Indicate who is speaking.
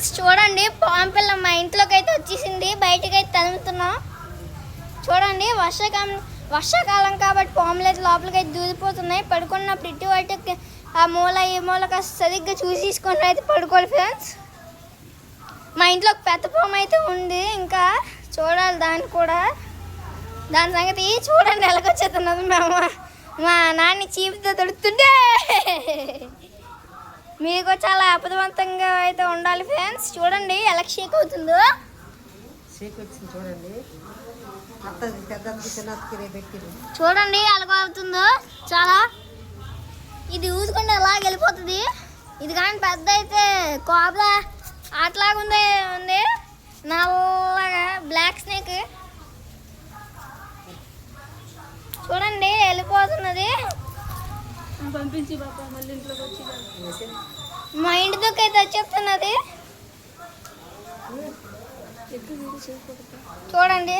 Speaker 1: Friends చూడండి పాము పిల్ల మా ఇంట్లోకి అయితే వచ్చేసింది. బయటకు అయితే తరుముతున్నాం. చూడండి వర్షాకాలం కాబట్టి పాములు అయితే లోపలికి అయితే దూరిపోతున్నాయి. పడుకున్నప్పుడు ఇటు వాటికి ఆ మూల ఈ మూల కాస్త సరిగ్గా చూసేసుకొని అయితే పడుకోవాలి ఫ్రెండ్స్. మా ఇంట్లో ఒక పెద్ద పాము అయితే ఉంది. ఇంకా చూడాలి దాన్ని కూడా. దాని సంగతి చూడండి ఎలాగొచ్చేస్తున్నది. మా నాన్న చీపుతో తొడుతుండే. మీకు చాలా అద్భుతవంతంగా అయితే ఉండాలి ఫ్రెండ్స్. చూడండి ఎలా షేక్ అవుతుందో. చూడండి ఎలాగ అవుతుందో. చాలా ఇది ఊదుకుంటే అలాగ వెళ్ళిపోతుంది. ఇది కానీ పెద్ద అయితే కోబ్రా అట్లాగా ఉంది నల్లగా బ్లాక్ స్నేక్. చూడండి వెళ్ళిపోతున్నది.
Speaker 2: పంపించి బాబా మళ్ళీ ఇంట్లోకి వచ్చి
Speaker 1: మా ఇంటికి అయితే వచ్చేస్తున్నది. చూడండి